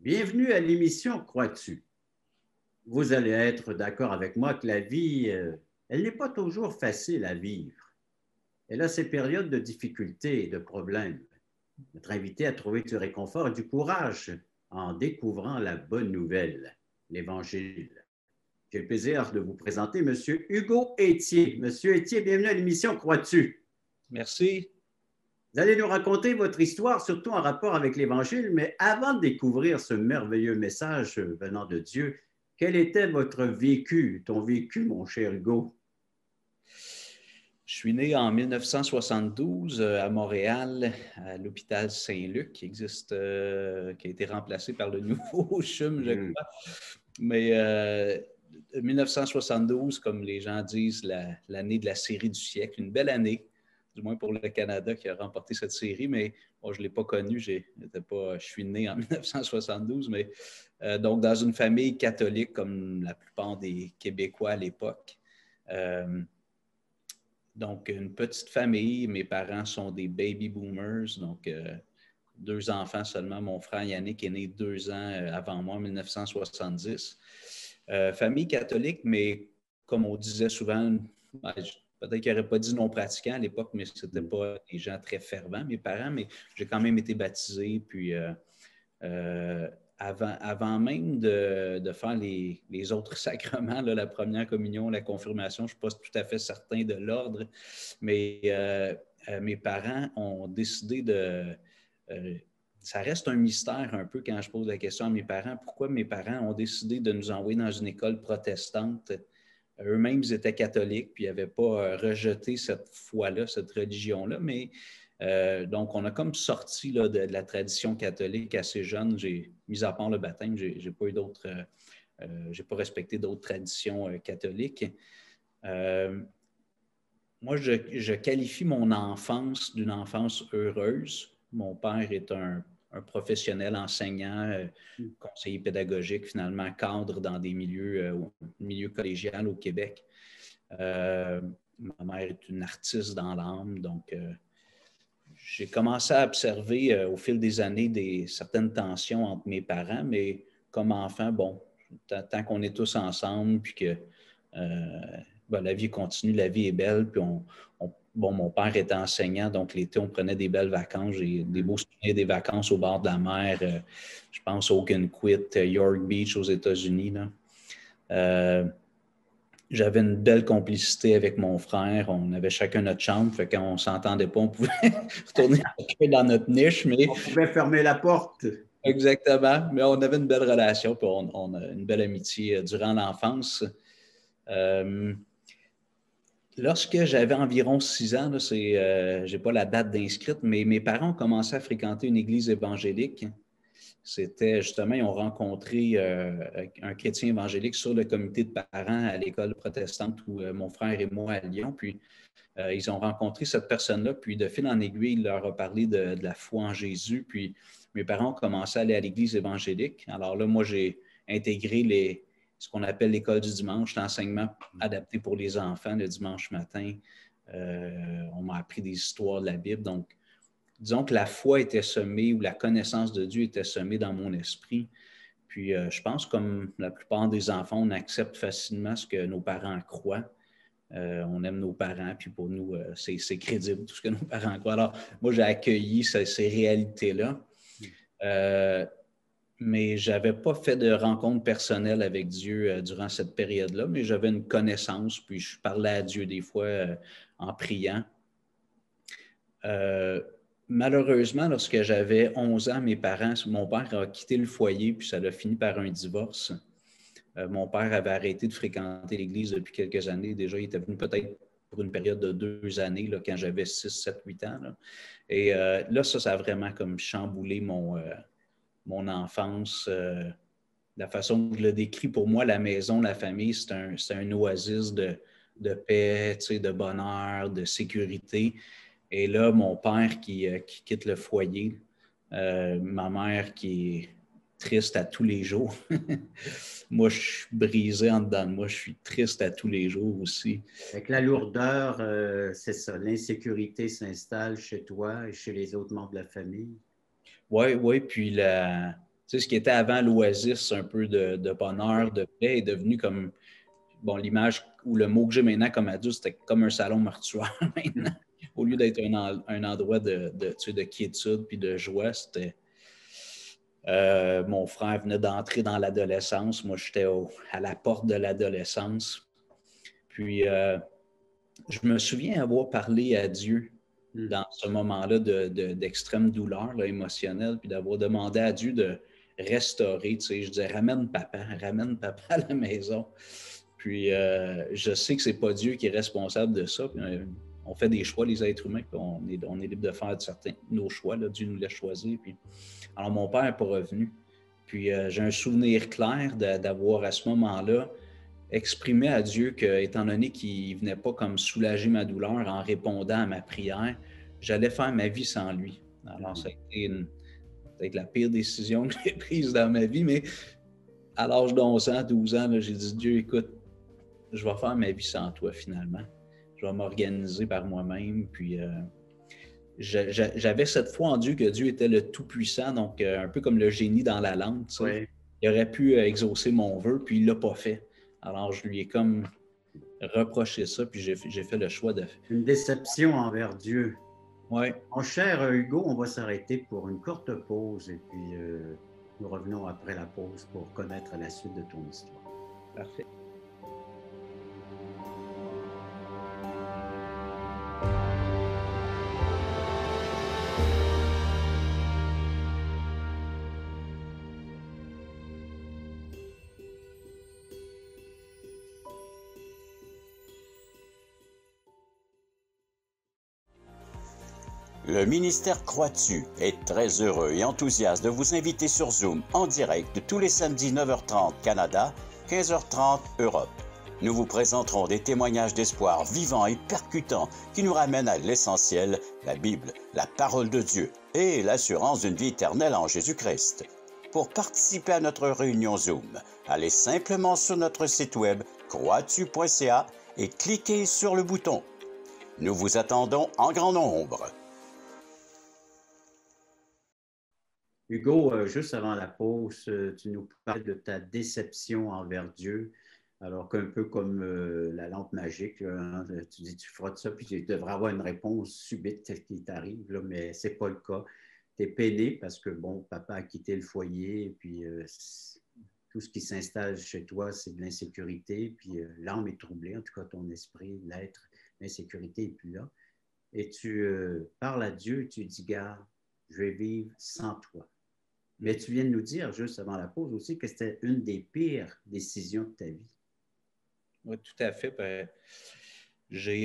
Bienvenue à l'émission Crois-tu? Vous allez être d'accord avec moi que la vie, elle n'est pas toujours facile à vivre. Elle a ses périodes de difficultés et de problèmes. Notre invité a trouvé du réconfort et du courage en découvrant la bonne nouvelle, l'Évangile. J'ai le plaisir de vous présenter M. Hugo Étier. Monsieur Étier, bienvenue à l'émission Crois-tu? Merci. Vous allez nous raconter votre histoire, surtout en rapport avec l'Évangile, mais avant de découvrir ce merveilleux message venant de Dieu, quel était votre vécu, ton vécu, mon cher Hugo? Je suis né en 1972 à Montréal, à l'hôpital Saint-Luc, qui existe, qui a été remplacé par le nouveau CHUM, je crois. Mais 1972, comme les gens disent, l'année de la série du siècle, une belle année, du moins pour le Canada qui a remporté cette série, mais bon, je ne l'ai pas connu, je suis né en 1972, mais donc dans une famille catholique comme la plupart des Québécois à l'époque. Donc, une petite famille. Mes parents sont des baby boomers, donc 2 enfants seulement. Mon frère Yannick est né 2 ans avant moi, en 1970. Famille catholique, mais comme on disait souvent, peut-être qu'il n'aurait pas dit non pratiquant à l'époque, mais ce n'était pas des gens très fervents, mes parents, mais j'ai quand même été baptisé, puis avant même de faire les autres sacrements, là, la première communion, la confirmation, je ne suis pas tout à fait certain de l'ordre, mais mes parents ont décidé ça reste un mystère un peu quand je pose la question à mes parents, pourquoi mes parents ont décidé de nous envoyer dans une école protestante. Eux-mêmes, ils étaient catholiques, puis ils n'avaient pas rejeté cette foi-là, cette religion-là, mais donc, on a comme sorti là, de la tradition catholique assez jeune. Mis à part le baptême, j'ai pas eu d'autres, j'ai pas respecté d'autres traditions catholiques. Moi, je qualifie mon enfance d'une enfance heureuse. Mon père est un professionnel enseignant, conseiller pédagogique, finalement cadre dans des milieux collégial au Québec. Ma mère est une artiste dans l'âme, donc j'ai commencé à observer au fil des années certaines tensions entre mes parents, mais comme enfant, bon, tant qu'on est tous ensemble, puis que la vie continue, la vie est belle, puis bon, mon père était enseignant, donc l'été, on prenait des belles vacances. J'ai des beaux souvenirs des vacances au bord de la mer. Je pense au Ogunquit, York Beach aux États-Unis, là. J'avais une belle complicité avec mon frère. On avait chacun notre chambre. Fait qu'on ne s'entendait pas, on pouvait retourner chacun dans notre niche. Mais... On pouvait fermer la porte. Exactement. Mais on avait une belle relation, puis on a une belle amitié durant l'enfance. Lorsque j'avais environ 6 ans, je n'ai pas la date d'inscrite, mais mes parents ont commencé à fréquenter une église évangélique. C'était justement, ils ont rencontré un chrétien évangélique sur le comité de parents à l'école protestante où mon frère et moi à Lyon. Puis, ils ont rencontré cette personne-là. Puis, de fil en aiguille, il leur a parlé de la foi en Jésus. Puis, mes parents ont commencé à aller à l'église évangélique. Alors là, moi, j'ai intégré ce qu'on appelle l'école du dimanche, l'enseignement adapté pour les enfants le dimanche matin. On m'a appris des histoires de la Bible. Donc, disons que la foi était semée ou la connaissance de Dieu était semée dans mon esprit. Puis, je pense, comme la plupart des enfants, on accepte facilement ce que nos parents croient. On aime nos parents, puis pour nous, c'est crédible tout ce que nos parents croient. Alors, moi, j'ai accueilli ces réalités-là. Mais je n'avais pas fait de rencontre personnelle avec Dieu durant cette période-là, mais j'avais une connaissance, puis je parlais à Dieu des fois en priant. Malheureusement, lorsque j'avais 11 ans, mon père a quitté le foyer, puis ça a fini par un divorce. Mon père avait arrêté de fréquenter l'Église depuis quelques années. Déjà, il était venu peut-être pour une période de 2 années, là, quand j'avais 6, 7, 8 ans. Là. Et là, ça a vraiment comme chamboulé mon enfance. La façon que je le décris, pour moi, la maison, la famille, c'est un oasis de paix, de bonheur, de sécurité. Et là, mon père qui quitte le foyer, ma mère qui est triste à tous les jours. Moi, je suis brisé en dedans de moi, je suis triste à tous les jours aussi. Avec la lourdeur, c'est ça, l'insécurité s'installe chez toi et chez les autres membres de la famille. Oui, puis sais, ce qui était avant l'oasis, un peu de bonheur, de paix, est devenu comme, bon, l'image ou le mot que j'ai maintenant comme adulte, c'était comme un salon mortuaire maintenant. Au lieu d'être un endroit tu sais, de quiétude puis de joie, c'était... mon frère venait d'entrer dans l'adolescence. Moi, j'étais à la porte de l'adolescence. Puis, je me souviens avoir parlé à Dieu dans ce moment-là d'extrême douleur là, émotionnelle, puis d'avoir demandé à Dieu de restaurer. Tu sais, je disais, ramène papa à la maison. Puis, je sais que c'est pas Dieu qui est responsable de ça. Puis, on fait des choix, les êtres humains, puis on est libre de faire nos choix. Là, Dieu nous laisse choisir. Puis, alors, mon père n'est pas revenu. Puis, j'ai un souvenir clair d'avoir à ce moment-là exprimé à Dieu que, étant donné qu'il ne venait pas comme soulager ma douleur en répondant à ma prière, j'allais faire ma vie sans lui. Alors, ça a été peut-être la pire décision que j'ai prise dans ma vie, mais à l'âge d'11 ans, 12 ans, là, j'ai dit, Dieu, écoute, je vais faire ma vie sans toi finalement. Je vais m'organiser par moi-même. Puis j'avais cette foi en Dieu que Dieu était le Tout-Puissant, donc un peu comme le génie dans la lampe. Tu sais. Oui. Il aurait pu exaucer mon vœu, puis il ne l'a pas fait. Alors je lui ai comme reproché ça, puis j'ai fait le choix de... Une déception envers Dieu. Oui. Mon cher Hugo, on va s'arrêter pour une courte pause et puis nous revenons après la pause pour connaître la suite de ton histoire. Parfait. Le ministère Croix-Dessus est très heureux et enthousiaste de vous inviter sur Zoom en direct tous les samedis 9h30 Canada, 15h30 Europe. Nous vous présenterons des témoignages d'espoir vivants et percutants qui nous ramènent à l'essentiel, la Bible, la parole de Dieu et l'assurance d'une vie éternelle en Jésus-Christ. Pour participer à notre réunion Zoom, allez simplement sur notre site web croixdessus.ca et cliquez sur le bouton. Nous vous attendons en grand nombre. Hugo, juste avant la pause, tu nous parlais de ta déception envers Dieu, alors qu'un peu comme la lampe magique, hein, tu dis tu frottes ça, puis tu devrais avoir une réponse subite qui t'arrive, là, mais ce n'est pas le cas. Tu es peiné parce que, bon, papa a quitté le foyer, et puis tout ce qui s'installe chez toi, c'est de l'insécurité, puis l'âme est troublée, en tout cas ton esprit, l'être, l'insécurité n'est plus là. Et tu parles à Dieu, tu dis, garde, je vais vivre sans toi. Mais tu viens de nous dire, juste avant la pause aussi, que c'était une des pires décisions de ta vie. Oui, tout à fait. Il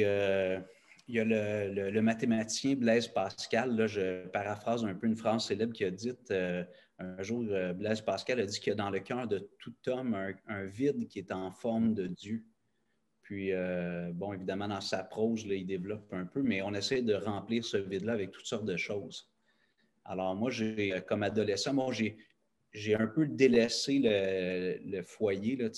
y a le mathématicien Blaise Pascal, là, je paraphrase un peu une phrase célèbre qui a dit un jour, Blaise Pascal a dit qu'il y a dans le cœur de tout homme un vide qui est en forme de Dieu. Puis, bon, évidemment, dans sa prose, là, il développe un peu, mais on essaie de remplir ce vide-là avec toutes sortes de choses. Alors, moi, comme adolescent, j'ai un peu délaissé le foyer, là,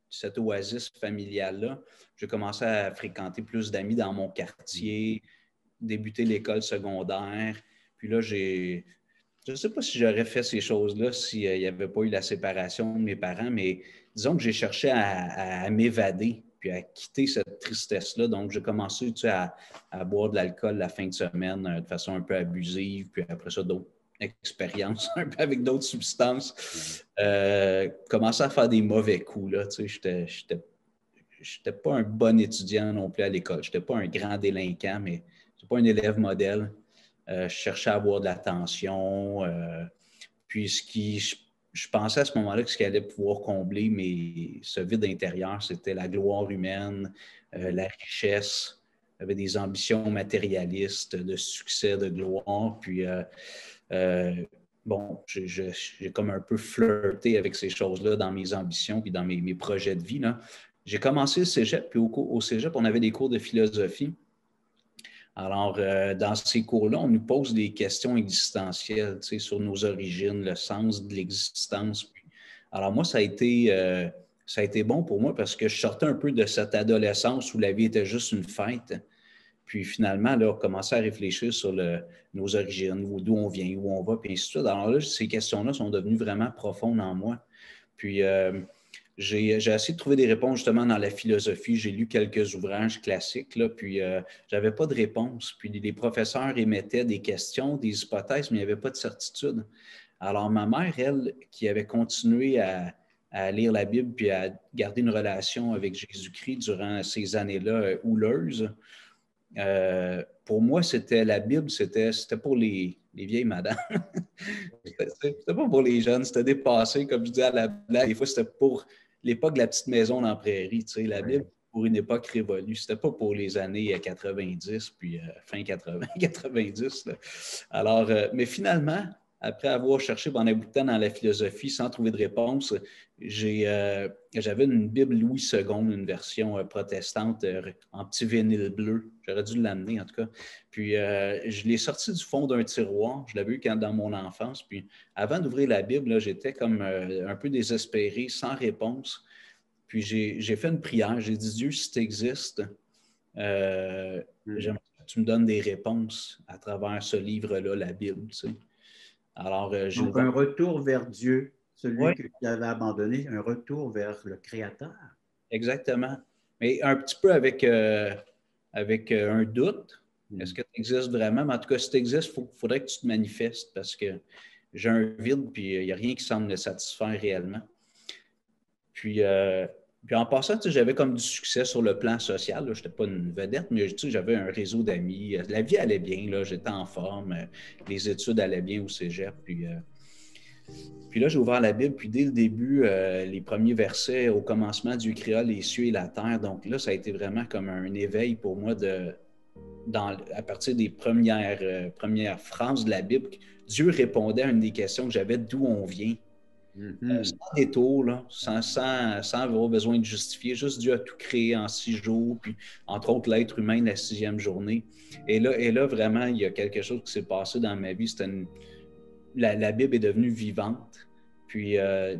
cette oasis familiale-là. J'ai commencé à fréquenter plus d'amis dans mon quartier, débuter l'école secondaire. Puis là, je ne sais pas si j'aurais fait ces choses-là s'il n'y avait pas eu la séparation de mes parents, mais disons que j'ai cherché à m'évader puis à quitter cette tristesse-là. Donc, j'ai commencé à boire de l'alcool la fin de semaine de façon un peu abusive, puis après ça, d'autres expériences un peu avec d'autres substances. Commencer à faire des mauvais coups, là, tu sais, j'étais pas un bon étudiant non plus à l'école. Je n'étais pas un grand délinquant, mais je n'étais pas un élève modèle. Je cherchais à avoir de l'attention. Puis je pensais à ce moment-là que ce qui allait pouvoir combler ce vide intérieur, c'était la gloire humaine, la richesse. J'avais des ambitions matérialistes de succès, de gloire. Puis, bon, j'ai comme un peu flirté avec ces choses-là dans mes ambitions puis dans mes projets de vie, là. J'ai commencé le cégep, puis au cégep, on avait des cours de philosophie. Alors, dans ces cours-là, on nous pose des questions existentielles, tu sais, sur nos origines, le sens de l'existence. Alors, moi, ça a été bon pour moi parce que je sortais un peu de cette adolescence où la vie était juste une fête. Puis finalement, là, on commençait à réfléchir sur nos origines, d'où on vient, où on va, puis ainsi de suite. Alors là, ces questions-là sont devenues vraiment profondes en moi. Puis j'ai essayé de trouver des réponses justement dans la philosophie. J'ai lu quelques ouvrages classiques, là, puis j'avais pas de réponse. Puis les professeurs émettaient des questions, des hypothèses, mais il n'y avait pas de certitude. Alors ma mère, elle, qui avait continué à lire la Bible puis à garder une relation avec Jésus-Christ durant ces années-là houleuses, pour moi, c'était la Bible, c'était pour les vieilles madames. C'était pas pour les jeunes, c'était dépassé, comme je dis à la blague. Des fois, c'était pour l'époque de la petite maison dans la prairie. Tu sais, la Bible, pour une époque révolue. C'était pas pour les années 90, puis fin 80, 90. Là. Alors, mais finalement, après avoir cherché pendant un bout de temps dans la philosophie sans trouver de réponse, j'avais une Bible Louis II, une version protestante en petit vinyle bleu. J'aurais dû l'amener, en tout cas. Puis, je l'ai sorti du fond d'un tiroir. Je l'avais eu dans mon enfance. Puis, avant d'ouvrir la Bible, là, j'étais comme un peu désespéré, sans réponse. Puis, j'ai fait une prière. J'ai dit, Dieu, si tu existes, j'aimerais que tu me donnes des réponses à travers ce livre-là, la Bible, tu sais. Alors, donc, un retour vers Dieu, celui oui. que tu avais abandonné, un retour vers le Créateur. Exactement. Mais un petit peu avec un doute. Est-ce que tu existes vraiment? Mais en tout cas, si tu existes, il faudrait que tu te manifestes parce que j'ai un vide puis il n'y a rien qui semble me satisfaire réellement. Puis en passant, j'avais comme du succès sur le plan social. Je n'étais pas une vedette, mais j'avais un réseau d'amis. La vie allait bien, là, j'étais en forme. Les études allaient bien au cégep. Puis là, j'ai ouvert la Bible, puis dès le début, les premiers versets, au commencement, Dieu créa les cieux et la terre. Donc là, ça a été vraiment comme un éveil pour moi à partir des premières phrases de la Bible. Dieu répondait à une des questions que j'avais, d'où on vient. Sans détour, là, sans avoir besoin de justifier. Juste Dieu a tout créé en 6 jours, puis entre autres l'être humain la 6e journée. Et là, vraiment, il y a quelque chose qui s'est passé dans ma vie. La Bible est devenue vivante, puis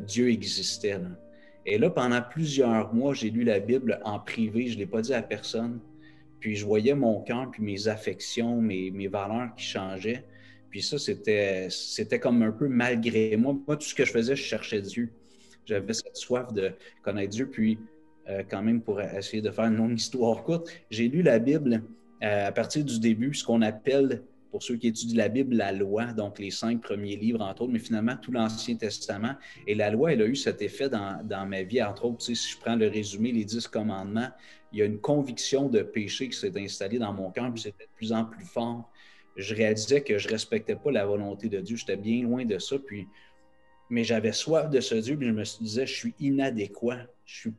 Dieu existait. Là. Et là, pendant plusieurs mois, j'ai lu la Bible en privé, je ne l'ai pas dit à personne. Puis je voyais mon cœur, puis mes affections, mes valeurs qui changeaient. Puis ça, c'était comme un peu malgré moi. Moi, tout ce que je faisais, je cherchais Dieu. J'avais cette soif de connaître Dieu. Puis quand même, pour essayer de faire une longue histoire courte, j'ai lu la Bible à partir du début, ce qu'on appelle, pour ceux qui étudient la Bible, la loi, donc les 5 premiers livres, entre autres, mais finalement, tout l'Ancien Testament. Et la loi, elle a eu cet effet dans ma vie, entre autres, si je prends le résumé, les 10 commandements, il y a une conviction de péché qui s'est installée dans mon cœur, puis c'était de plus en plus fort. Je réalisais que je ne respectais pas la volonté de Dieu, j'étais bien loin de ça, mais j'avais soif de ce Dieu, puis je me disais, je suis inadéquat, je ne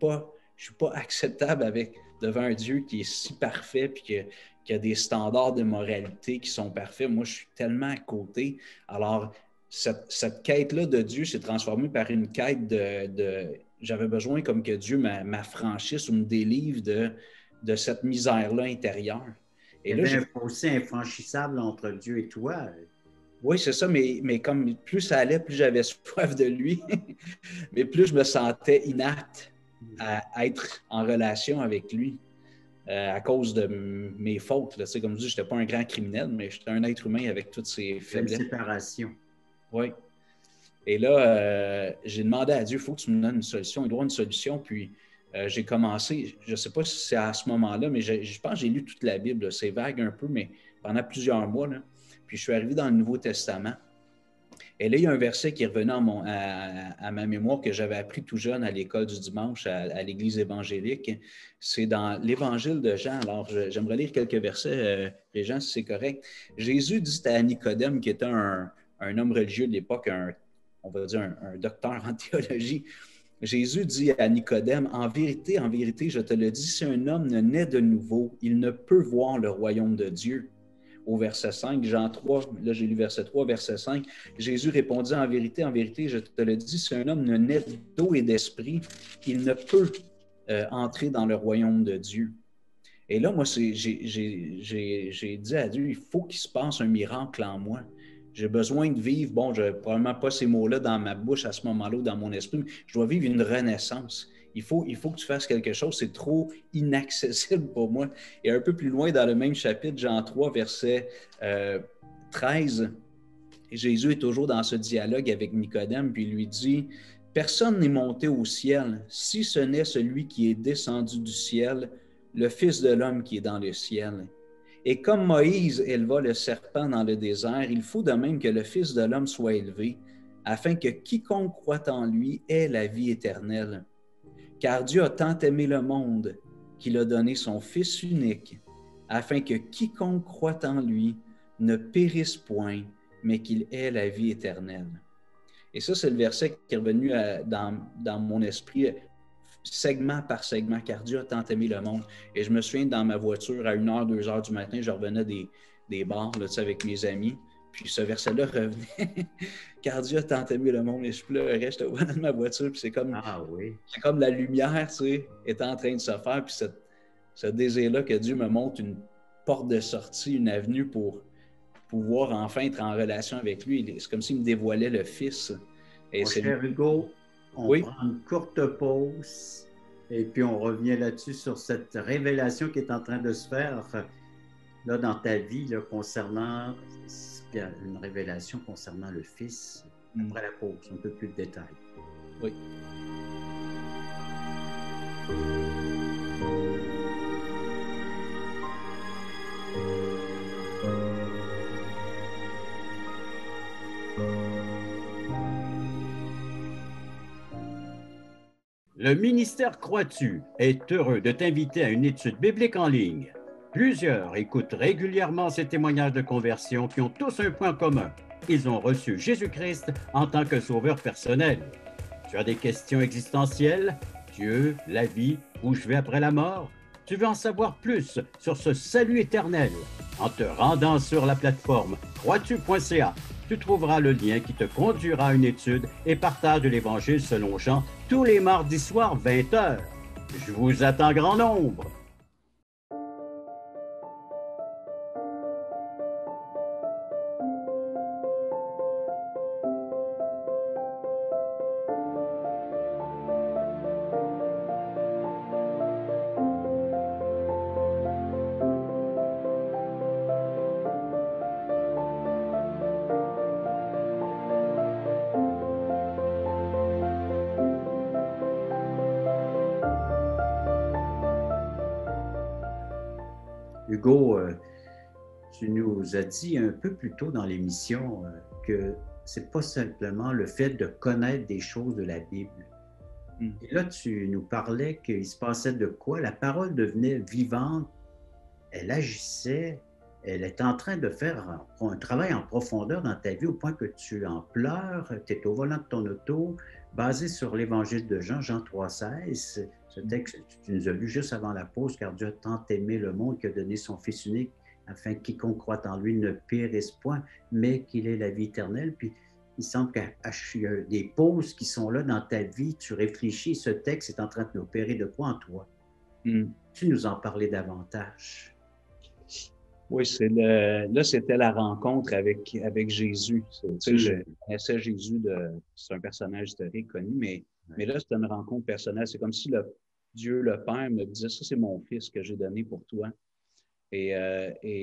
suis pas acceptable devant un Dieu qui est si parfait, puis qui a des standards de moralité qui sont parfaits. Moi, je suis tellement à côté. Alors, cette quête-là de Dieu s'est transformée par une quête j'avais besoin comme que Dieu m'affranchisse ou me délivre de cette misère-là intérieure. Et il y avait un fossé infranchissable entre Dieu et toi. Oui, c'est ça, mais comme plus ça allait, plus j'avais soif de lui, mais plus je me sentais inapte à être en relation avec lui à cause de mes fautes. Là. Comme je dis, je n'étais pas un grand criminel, mais j'étais un être humain avec toutes ses faiblesses. Une séparation. Oui. Et là, j'ai demandé à Dieu, il faut que tu me donnes une solution. Il doit y avoir une solution. Puis j'ai commencé, je ne sais pas si c'est à ce moment-là, mais je pense que j'ai lu toute la Bible. Là. C'est vague un peu, mais pendant plusieurs mois. Là. Puis je suis arrivé dans le Nouveau Testament. Et là, il y a un verset qui est revenu à ma mémoire que j'avais appris tout jeune à l'école du dimanche à l'Église évangélique. C'est dans l'Évangile de Jean. Alors, j'aimerais lire quelques versets, Régent, si c'est correct. Jésus dit à Nicodème, qui était un homme religieux de l'époque, on va dire un docteur en théologie. Jésus dit à Nicodème, en vérité, je te le dis, si un homme ne naît de nouveau, il ne peut voir le royaume de Dieu. Au verset 5, Jean 3, là j'ai lu verset 3, verset 5, Jésus répondit, en vérité, je te le dis, si un homme ne naît d'eau et d'esprit, il ne peut entrer dans le royaume de Dieu. Et là, moi, j'ai dit à Dieu, il faut qu'il se passe un miracle en moi. J'ai besoin de vivre, je n'ai probablement pas ces mots-là dans ma bouche à ce moment-là ou dans mon esprit, mais je dois vivre une renaissance. Il faut que tu fasses quelque chose, c'est trop inaccessible pour moi. Et un peu plus loin dans le même chapitre, Jean 3, verset 13, Jésus est toujours dans ce dialogue avec Nicodème, puis il lui dit, « Personne n'est monté au ciel, si ce n'est celui qui est descendu du ciel, le Fils de l'homme qui est dans le ciel. Et comme Moïse éleva le serpent dans le désert, il faut de même que le Fils de l'homme soit élevé, afin que quiconque croit en lui ait la vie éternelle. Car Dieu a tant aimé le monde qu'il a donné son Fils unique, afin que quiconque croit en lui ne périsse point, mais qu'il ait la vie éternelle. » Et ça, c'est le verset qui est revenu dans mon esprit, segment par segment, car Dieu a tant aimé le monde. Et je me souviens, dans ma voiture, à 1h, 2h du matin, je revenais des bars là, avec mes amis, puis ce verset-là revenait, car Dieu a tant aimé le monde, et je pleurais, j'étais au volant de ma voiture, puis c'est comme la lumière, tu sais, est en train de se faire, puis ce désir-là que Dieu me montre une porte de sortie, une avenue pour pouvoir enfin être en relation avec lui. C'est comme s'il me dévoilait le Fils. Et mon cher Hugo, on prend une courte pause et puis on revient là-dessus sur cette révélation qui est en train de se faire là, dans ta vie là, concernant une révélation concernant le Fils. Après la pause, un peu plus de détails. Oui. Le ministère Croix-tu est heureux de t'inviter à une étude biblique en ligne. Plusieurs écoutent régulièrement ces témoignages de conversion qui ont tous un point commun. Ils ont reçu Jésus-Christ en tant que sauveur personnel. Tu as des questions existentielles? Dieu, la vie, où je vais après la mort? Tu veux en savoir plus sur ce salut éternel? En te rendant sur la plateforme croitu.ca, tu trouveras le lien qui te conduira à une étude et partage de l'Évangile selon Jean tous les mardis soirs 20h. Je vous attends grand nombre. Hugo, tu nous as dit un peu plus tôt dans l'émission que c'est pas simplement le fait de connaître des choses de la Bible. Et là, tu nous parlais qu'il se passait de quoi? La parole devenait vivante, elle agissait, elle est en train de faire un travail en profondeur dans ta vie au point que tu en pleures, tu es au volant de ton auto, basé sur l'Évangile de Jean, Jean 3,16. Ce texte, tu nous as lu juste avant la pause, car Dieu a tant aimé le monde qu'il a donné son Fils unique, afin que quiconque croit en lui ne périsse point, mais qu'il ait la vie éternelle. Puis il semble qu'il y a des pauses qui sont là dans ta vie, tu réfléchis, ce texte est en train de opérer de quoi en toi? Tu nous en parlais davantage. Oui, là, c'était la rencontre avec Jésus. Je connaissais Jésus, c'est un personnage historique connu, mais là, c'était une rencontre personnelle. C'est comme si Dieu, le Père, me disait, ça, c'est mon Fils que j'ai donné pour toi. Et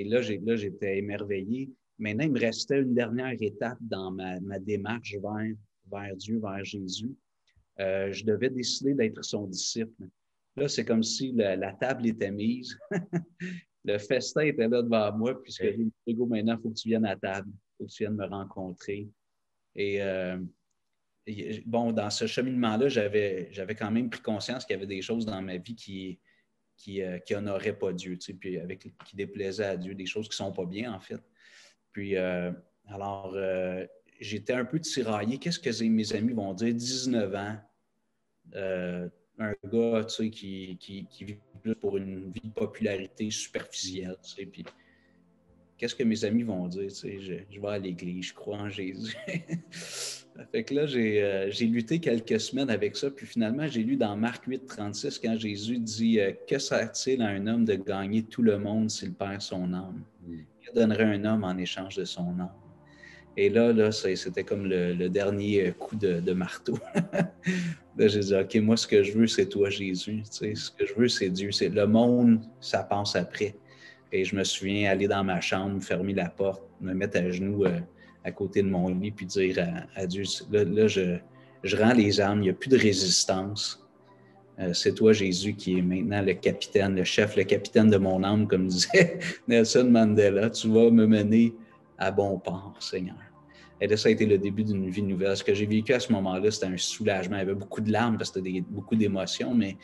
là, j'étais émerveillé. Maintenant, il me restait une dernière étape dans ma démarche vers Dieu, vers Jésus. Je devais décider d'être son disciple. Là, c'est comme si la table était mise. Le festin était là devant moi, puisque j'ai dit, Hugo, maintenant, il faut que tu viennes à table, il faut que tu viennes me rencontrer. Et bon, dans ce cheminement-là, j'avais quand même pris conscience qu'il y avait des choses dans ma vie qui honoraient pas Dieu, tu sais, puis qui déplaisaient à Dieu, des choses qui sont pas bien, en fait. Puis, alors, j'étais un peu tiraillé. Qu'est-ce que mes amis vont dire? 19 ans, un gars, tu sais, qui vit plus pour une vie de popularité superficielle, tu sais, puis qu'est-ce que mes amis vont dire, tu sais, je vais à l'église, je crois en Jésus. Fait que là, j'ai lutté quelques semaines avec ça, puis finalement, j'ai lu dans Marc 8, 36, quand Jésus dit « Que sert-il à un homme de gagner tout le monde s'il perd son âme? Que donnerait un homme en échange de son âme? » Et là c'était comme le dernier coup de marteau. Là, j'ai dit, OK, moi, ce que je veux, c'est toi, Jésus. Tu sais, ce que je veux, c'est Dieu. C'est le monde, ça passe après. Et je me souviens aller dans ma chambre, fermer la porte, me mettre à genoux à côté de mon lit, puis dire à Dieu, là je rends les armes, il n'y a plus de résistance. C'est toi, Jésus, qui est maintenant le capitaine, le chef, le capitaine de mon âme, comme disait Nelson Mandela. Tu vas me mener à bon port, Seigneur. Et là, ça a été le début d'une vie nouvelle. Ce que j'ai vécu à ce moment-là, c'était un soulagement. Il y avait beaucoup de larmes parce que c'était beaucoup d'émotions, mais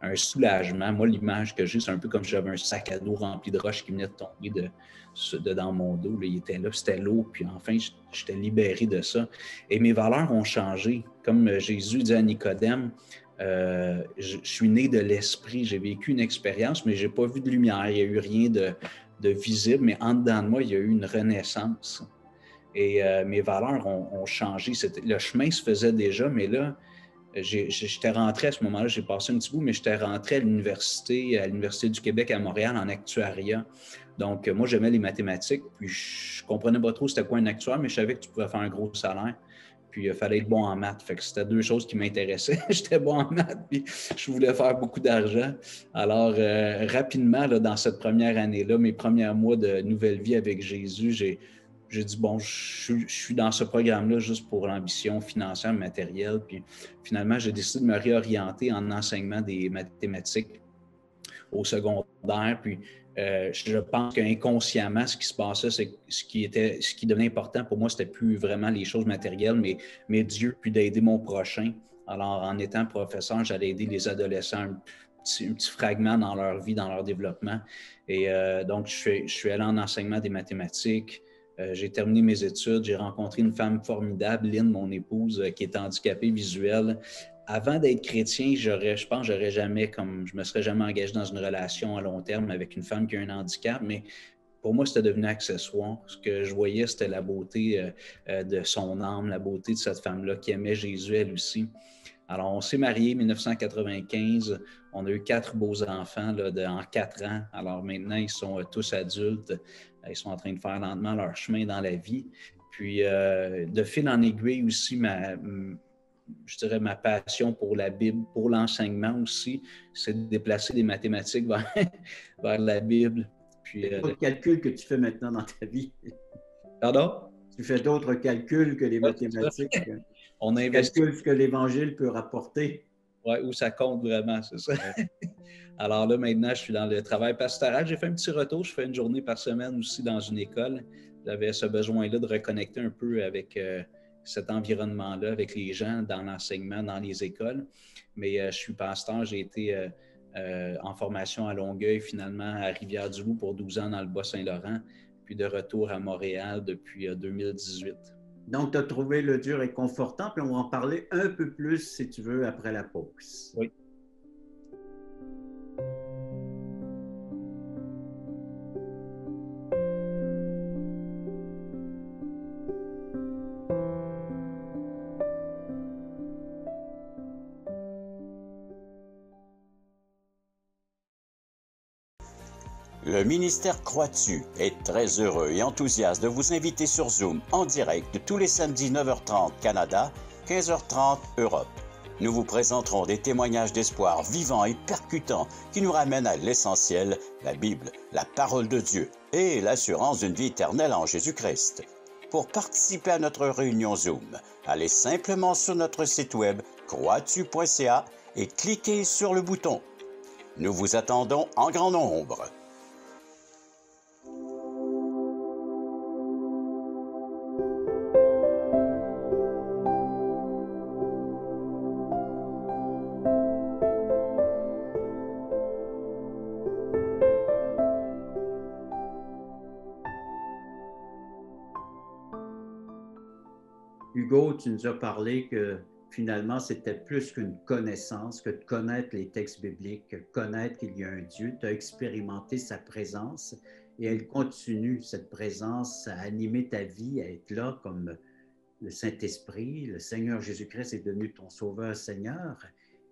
un soulagement. Moi, l'image que j'ai, c'est un peu comme si j'avais un sac à dos rempli de roches qui venait de tomber dans mon dos. Là, il était là, c'était l'eau, puis enfin, j'étais libéré de ça. Et mes valeurs ont changé. Comme Jésus dit à Nicodème, je suis né de l'esprit, j'ai vécu une expérience, mais je n'ai pas vu de lumière. Il n'y a eu rien de visible, mais en dedans de moi, il y a eu une renaissance. Et mes valeurs ont changé. Le chemin se faisait déjà, mais là, j'étais rentré à ce moment-là, j'ai passé un petit bout, mais j'étais rentré à l'Université du Québec à Montréal en actuariat. Donc, moi, j'aimais les mathématiques, puis je ne comprenais pas trop c'était quoi un actuaire, mais je savais que tu pouvais faire un gros salaire. Puis, il fallait être bon en maths. Fait que c'était deux choses qui m'intéressaient. J'étais bon en maths, puis je voulais faire beaucoup d'argent. Alors, rapidement, là, dans cette première année-là, mes premiers mois de nouvelle vie avec Jésus, j'ai dit, bon, je suis dans ce programme-là juste pour l'ambition financière, matérielle. Puis finalement, j'ai décidé de me réorienter en enseignement des mathématiques au secondaire. Puis je pense qu'inconsciemment, ce qui se passait, c'est que ce qui devenait important pour moi, c'était plus vraiment les choses matérielles, mais Dieu, puis d'aider mon prochain. Alors, en étant professeur, j'allais aider les adolescents un petit fragment dans leur vie, dans leur développement. Et donc, je suis allé en enseignement des mathématiques. J'ai terminé mes études, j'ai rencontré une femme formidable, Lynn, mon épouse, qui est handicapée visuelle. Avant d'être chrétien, je pense que je me serais jamais engagé dans une relation à long terme avec une femme qui a un handicap, mais pour moi, c'était devenu accessoire. Ce que je voyais, c'était la beauté de son âme, la beauté de cette femme-là qui aimait Jésus, elle aussi. Alors, on s'est mariés en 1995. On a eu 4 beaux enfants en 4 ans. Alors maintenant, ils sont tous adultes. Ils sont en train de faire lentement leur chemin dans la vie. Puis, de fil en aiguille aussi, je dirais ma passion pour la Bible, pour l'enseignement aussi, c'est de déplacer des mathématiques vers la Bible. Puis, d'autres calculs que tu fais maintenant dans ta vie. Pardon? Tu fais d'autres calculs que les mathématiques. On investit. Calcule ce que l'Évangile peut rapporter. Oui, où ça compte vraiment, c'est ça. Ouais. Alors là, maintenant, je suis dans le travail pastoral. J'ai fait un petit retour. Je fais une journée par semaine aussi dans une école. J'avais ce besoin-là de reconnecter un peu avec cet environnement-là, avec les gens dans l'enseignement, dans les écoles. Mais je suis pasteur. J'ai été en formation à Longueuil, finalement à Rivière-du-Loup pour 12 ans dans le Bas-Saint-Laurent, puis de retour à Montréal depuis 2018. Donc, tu as trouvé le Dieu réconfortant, puis on va en parler un peu plus, si tu veux, après la pause. Oui. Le ministère Croix-tu est très heureux et enthousiaste de vous inviter sur Zoom en direct tous les samedis 9h30 Canada, 15h30 Europe. Nous vous présenterons des témoignages d'espoir vivants et percutants qui nous ramènent à l'essentiel, la Bible, la parole de Dieu et l'assurance d'une vie éternelle en Jésus-Christ. Pour participer à notre réunion Zoom, allez simplement sur notre site web croixtu.ca et cliquez sur le bouton. Nous vous attendons en grand nombre. Hugo, tu nous as parlé que finalement, c'était plus qu'une connaissance, que de connaître les textes bibliques, que connaître qu'il y a un Dieu. Tu as expérimenté sa présence et elle continue, cette présence, à animer ta vie, à être là comme le Saint-Esprit. Le Seigneur Jésus-Christ est devenu ton Sauveur Seigneur.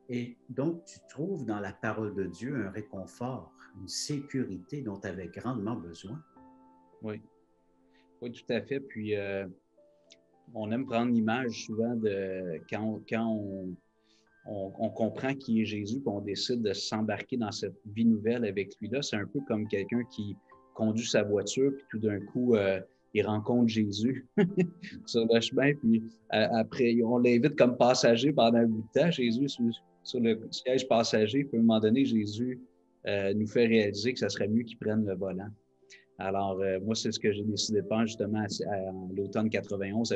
Et donc, tu trouves dans la parole de Dieu un réconfort, une sécurité dont tu avais grandement besoin. Oui. Oui, tout à fait. Puis, on aime prendre l'image souvent de quand on comprend qui est Jésus, puis on décide de s'embarquer dans cette vie nouvelle avec lui-là. C'est un peu comme quelqu'un qui conduit sa voiture, puis tout d'un coup, il rencontre Jésus sur le chemin, puis après, on l'invite comme passager pendant un bout de temps. Jésus, sur le siège passager, puis à un moment donné, Jésus nous fait réaliser que ça serait mieux qu'il prenne le volant. Alors, moi, c'est ce que j'ai décidé de faire justement à l'automne 91,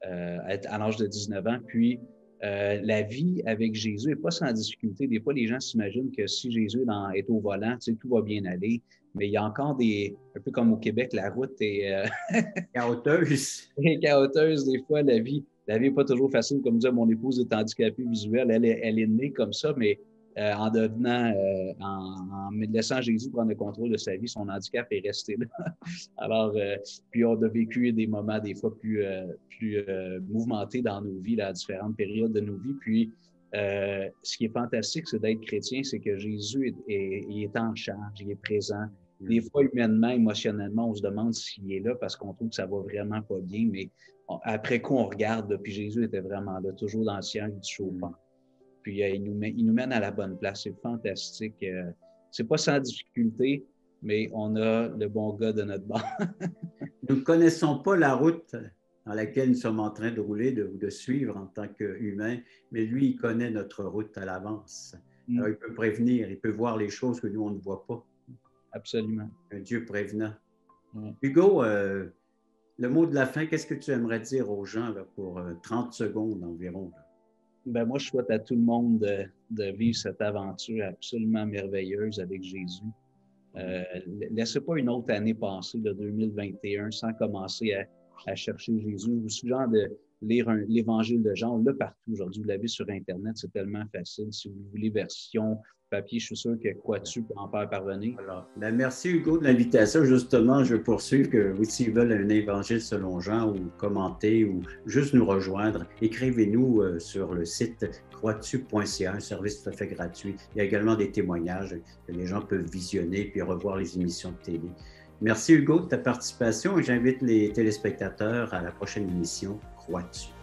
à l'âge de 19 ans. Puis, la vie avec Jésus n'est pas sans difficulté. Des fois, les gens s'imaginent que si Jésus est au volant, tu sais, tout va bien aller. Mais il y a encore un peu comme au Québec, la route est chaoteuse. Chaoteuse. Des fois, la vie n'est pas toujours facile. Comme disait mon épouse est handicapée visuelle, elle est née comme ça, mais en laissant Jésus prendre le contrôle de sa vie, son handicap est resté là. Alors, puis on a vécu des moments des fois plus mouvementés dans nos vies, là, à différentes périodes de nos vies. Puis, ce qui est fantastique, c'est d'être chrétien, c'est que Jésus il est en charge, il est présent. Des fois, humainement, émotionnellement, on se demande s'il est là parce qu'on trouve que ça va vraiment pas bien, mais après coup, on regarde, là, puis Jésus était vraiment là, toujours dans le ciel du chauffant. Puis il nous mène à la bonne place. C'est fantastique. C'est pas sans difficulté, mais on a le bon gars de notre bord. Nous ne connaissons pas la route dans laquelle nous sommes en train de rouler, de suivre en tant qu'humains, mais lui, il connaît notre route à l'avance. Alors, il peut prévenir, il peut voir les choses que nous, on ne voit pas. Absolument. Un Dieu prévenant. Hugo, le mot de la fin, qu'est-ce que tu aimerais dire aux gens là, pour 30 secondes environ? Là? Ben moi, je souhaite à tout le monde de vivre cette aventure absolument merveilleuse avec Jésus. Laissez pas une autre année passer, de 2021, sans commencer à chercher Jésus. Je vous suggère de lire l'Évangile de Jean. On l'a partout aujourd'hui. Vous l'avez sur Internet, c'est tellement facile. Si vous voulez version papier, je suis sûr que Croix-tu peut en faire parvenir. Alors, merci Hugo de l'invitation. Justement, je poursuis que s'ils veulent un évangile selon Jean ou commenter ou juste nous rejoindre, écrivez-nous sur le site croixtu.ca, un service tout à fait gratuit. Il y a également des témoignages que les gens peuvent visionner puis revoir les émissions de télé. Merci Hugo de ta participation et j'invite les téléspectateurs à la prochaine émission Croix-tu.